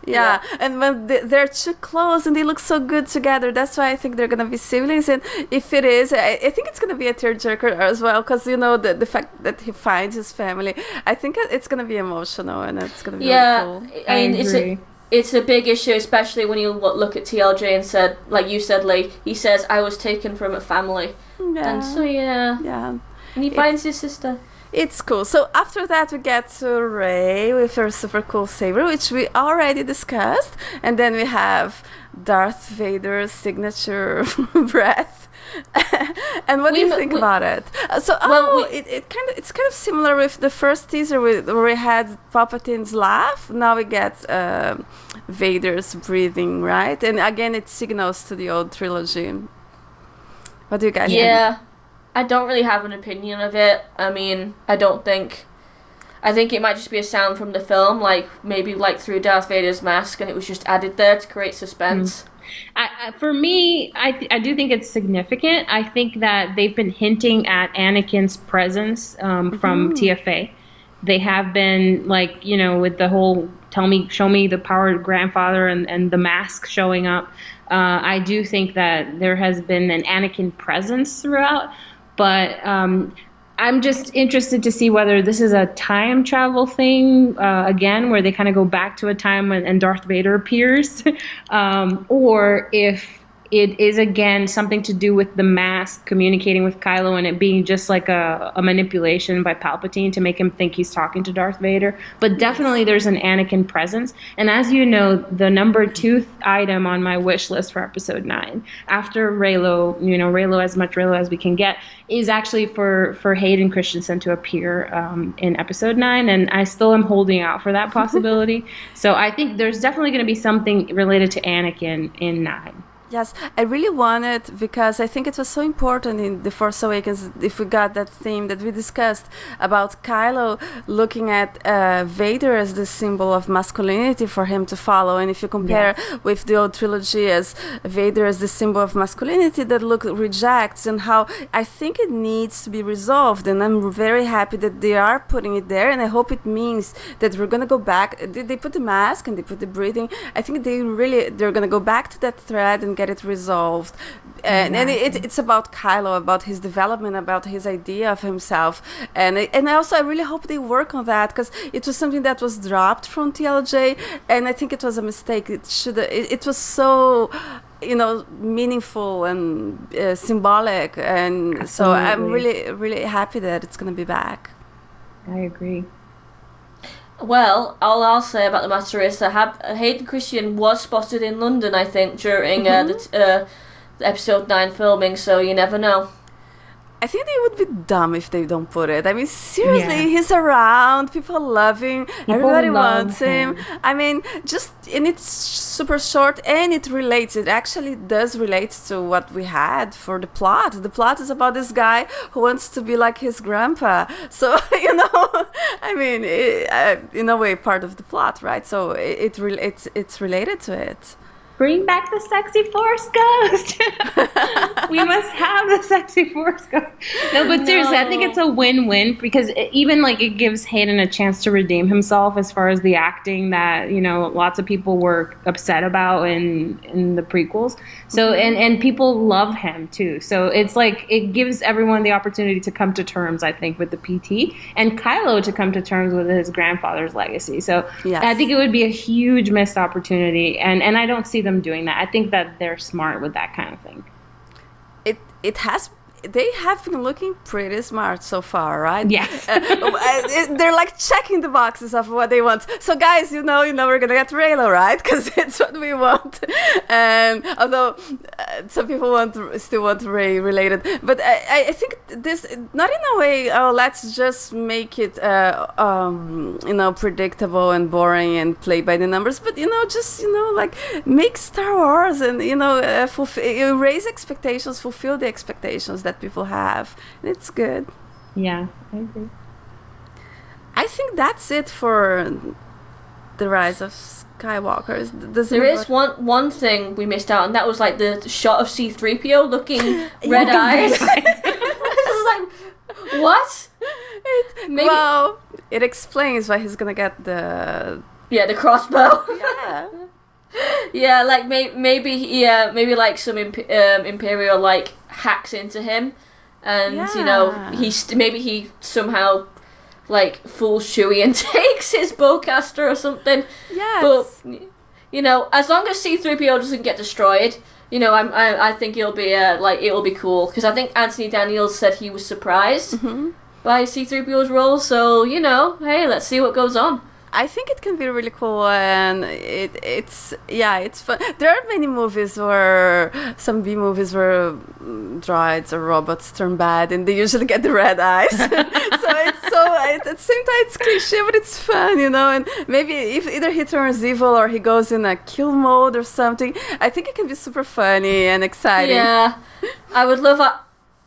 Yeah, and when they're too close and they look so good together, that's why I think they're gonna be siblings. And if it is, I think it's gonna be a tearjerker as well, because you know the fact that he finds his family. I think it's gonna be emotional, and it's gonna be really cool. I mean, it's a big issue, especially when you look at TLJ and said, like you said, Lee. He says, "I was taken from a family," and so and he finds his sister. It's cool. So after that, we get to Rey with her super cool saber, which we already discussed, and then we have Darth Vader's signature breath. And what do you think about it? It's kind of similar with the first teaser where we had Palpatine's laugh. Now we get Vader's breathing, right? And again, it signals to the old trilogy. What do you guys think? I don't really have an opinion of it. I mean, I think it might just be a sound from the film, maybe through Darth Vader's mask, and it was just added there to create suspense. For me, I do think it's significant. I think that they've been hinting at Anakin's presence from TFA. They have been, with the whole show me the power grandfather and the mask showing up. I do think that there has been an Anakin presence throughout. But I'm just interested to see whether this is a time travel thing, again, where they kind of go back to a time when Darth Vader appears, or if it is, again, something to do with the mask communicating with Kylo and it being just like a manipulation by Palpatine to make him think he's talking to Darth Vader. But definitely there's an Anakin presence. And as you know, the number 2 item on my wish list for Episode 9, after reylo, reylo, as much reylo as we can get, is actually for Hayden Christensen to appear in Episode 9. And I still am holding out for that possibility. So I think there's definitely going to be something related to Anakin in 9. Yes, I really want it because I think it was so important in The Force Awakens if we got that theme that we discussed about Kylo looking at Vader as the symbol of masculinity for him to follow. And if you compare with the old trilogy as Vader as the symbol of masculinity, that Luke rejects, and how I think it needs to be resolved. And I'm very happy that they are putting it there, and I hope it means that we're going to go back. They put the mask and they put the breathing. I think they're going to go back to that thread and get it resolved, and it's about Kylo, about his development, about his idea of himself, and also I really hope they work on that, because it was something that was dropped from TLJ, and I think it was a mistake. It was so meaningful and symbolic, and Absolutely. So I'm really, really happy that it's going to be back. I agree. Well, all I'll say about the matter is that Hayden Christensen was spotted in London, I think, during the Episode 9 filming, so you never know. I think they would be dumb if they don't put it. I mean, seriously, he's around. People love him. Everybody wants him. I mean, and it's super short and it relates. It actually does relate to what we had for the plot. The plot is about this guy who wants to be like his grandpa. So, I mean, in a way, part of the plot, right? So it's related to it. Bring back the sexy Force ghost. We must have the sexy Force ghost. No, but seriously, I think it's a win-win because it gives Hayden a chance to redeem himself as far as the acting that, lots of people were upset about in the prequels. So, and people love him too. So it's like, it gives everyone the opportunity to come to terms, I think, with the PT and Kylo to come to terms with his grandfather's legacy. So I think it would be a huge missed opportunity. And I don't see them doing that. I think that they're smart with that kind of thing. They have been looking pretty smart so far, right? Yes. They're like checking the boxes of what they want. So guys, we're gonna get reylo, right? Because it's what we want. And although some people still want Rey related, but I think this, not in a way, let's just make it predictable and boring and play by the numbers, but like make Star Wars and raise expectations, fulfill the expectations that people have. It's good. Yeah, I agree. I think that's it for the Rise of Skywalker. There is one thing we missed out, and that was like the shot of C-3PO looking red eyes. It's like, what? Well, it explains why he's gonna get the crossbow. Yeah. Yeah, like maybe like some Imperial like hacks into him, and maybe he somehow like fools Chewie and takes his bowcaster or something. Yes. But as long as C-3PO doesn't get destroyed, I think it'll be cool, because I think Anthony Daniels said he was surprised by C-3PO's role. So hey, let's see what goes on. I think it can be really cool, and it's fun. There are many movies some B movies where droids or robots turn bad, and they usually get the red eyes. At the same time it's cliche, but it's fun, and maybe if either he turns evil or he goes in a kill mode or something, I think it can be super funny and exciting. Yeah, I would love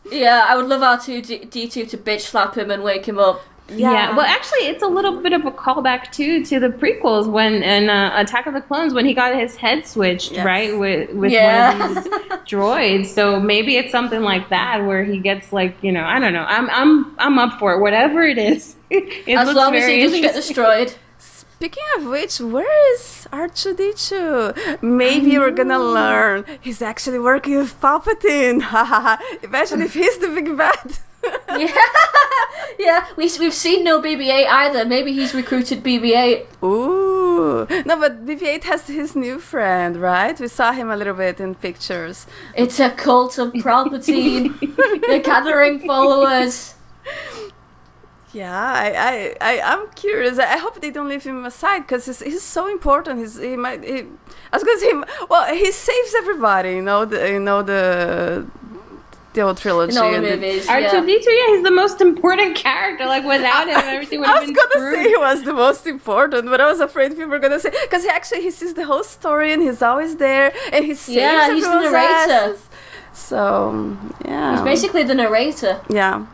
R2-D2 to bitch slap him and wake him up. Yeah, well, actually, it's a little bit of a callback too to the prequels when in Attack of the Clones, when he got his head switched, right, with one of these droids. So maybe it's something like that where he gets like, I don't know. I'm up for it, whatever it is. As long as he doesn't get destroyed. Speaking of which, where is Artoo? Maybe we're gonna learn he's actually working with Palpatine. Imagine if he's the big bad. Yeah. We've seen no BB-8 either. Maybe he's recruited BB-8. Ooh, no, but BB-8 has his new friend, right? We saw him a little bit in pictures. It's a cult of Palpatine. They're gathering followers. Yeah, I'm curious. I hope they don't leave him aside, because he's so important. I was gonna say, he saves everybody. The old trilogy. In all the movies, R2-D2, he's the most important character. Like, without him, everything would have been screwed. I was gonna say he was the most important, but I was afraid people were gonna say, because he sees the whole story and he's always there and he saves everyone's he's the narrator. asses. So he's basically the narrator. Yeah.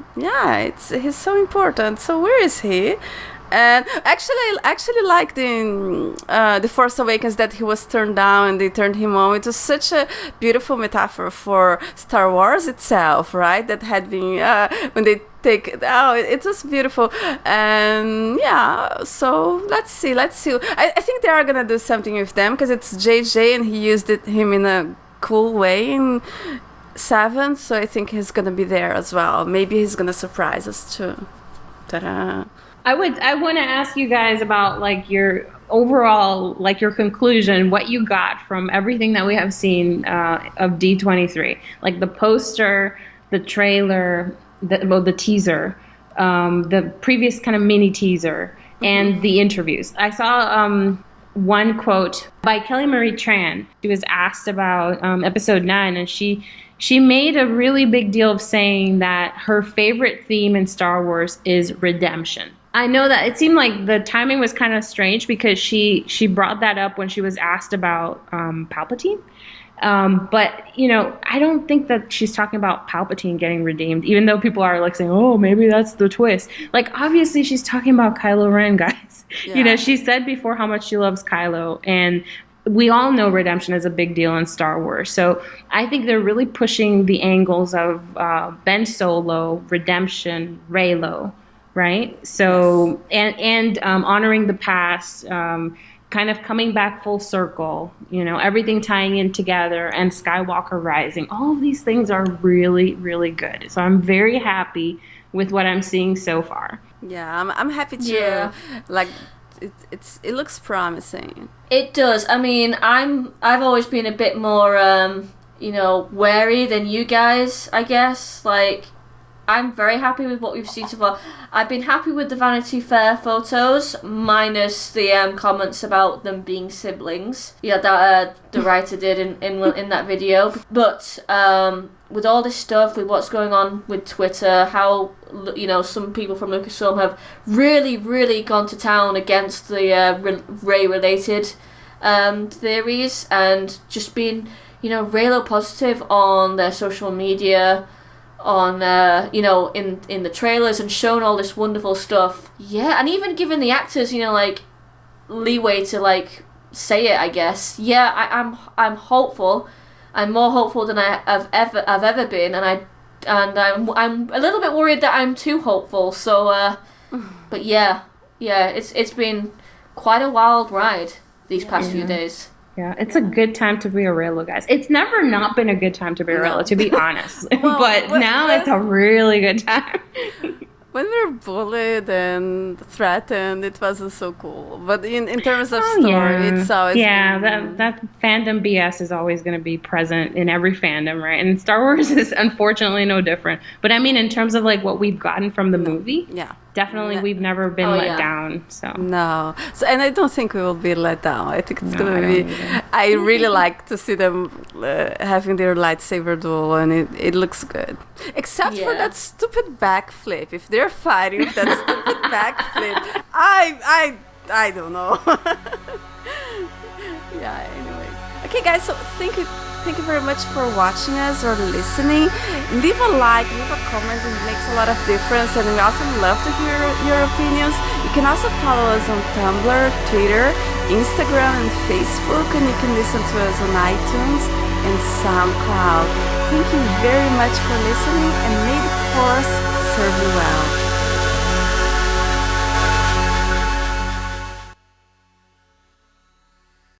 He's so important. So where is he? And I actually liked in The Force Awakens that he was turned down and they turned him on. It was such a beautiful metaphor for Star Wars itself, right? That had been when they take it out. It was beautiful. And so let's see. I think they are gonna do something with them, because it's JJ and he used him in a cool way in 7. So I think he's gonna be there as well. Maybe he's gonna surprise us too. Ta-da. I want to ask you guys about like your overall, like your conclusion, what you got from everything that we have seen of D-23, like the poster, the trailer, the teaser, the previous kind of mini teaser, and the interviews. I saw one quote by Kelly Marie Tran. She was asked about episode 9, and she she made a really big deal of saying that her favorite theme in Star Wars is redemption. I know that it seemed like the timing was kind of strange because she brought that up when she was asked about Palpatine. But, I don't think that she's talking about Palpatine getting redeemed, even though people are like saying, oh, maybe that's the twist. Like, obviously she's talking about Kylo Ren, guys. Yeah. She said before how much she loves Kylo, and we all know redemption is a big deal in Star Wars. So I think they're really pushing the angles of Ben Solo, redemption, reylo, right? So, yes. and honoring the past, kind of coming back full circle, everything tying in together, and Skywalker rising. All of these things are really, really good. So I'm very happy with what I'm seeing so far. Yeah, I'm happy too. Yeah. Like, it looks promising. It does. I mean, I've always been a bit more wary than you guys, I guess. Like, I'm very happy with what we've seen so far. I've been happy with the Vanity Fair photos, minus the comments about them being siblings. Yeah, that the writer did in that video. But with all this stuff, with what's going on with Twitter, how some people from Lucasfilm have really, really gone to town against the Rey-related theories, and just been reylo positive on their social media, on in the trailers, and shown all this wonderful stuff. Yeah, and even giving the actors leeway to say it, I guess. Yeah, I'm hopeful. I'm more hopeful than I've ever been, and I'm a little bit worried that I'm too hopeful. So, but yeah, it's been quite a wild ride these past few days. Yeah, it's a good time to be a reylo, guys. It's never not been a good time to be a reylo, to be honest. But now it's a really good time. When we were bullied and threatened, it wasn't so cool. But in terms of story, it's always that fandom BS is always going to be present in every fandom, right? And Star Wars is unfortunately no different. But I mean, in terms of what we've gotten from the movie, definitely we've never been let down. So no, and I don't think we will be let down. I think it's gonna be. I really like to see them having their lightsaber duel, and it looks good. Except for that stupid backflip. If they're fighting with that stupid backflip, I don't know. Anyways. Okay, guys. So thank you very much for watching us or listening. Leave a like, leave a comment. It makes a lot of difference, and we also love to hear your opinions. You can also follow us on Tumblr, Twitter, Instagram, and Facebook, and you can listen to us on iTunes and SoundCloud. Thank you very much for listening, and may the Force serve you well.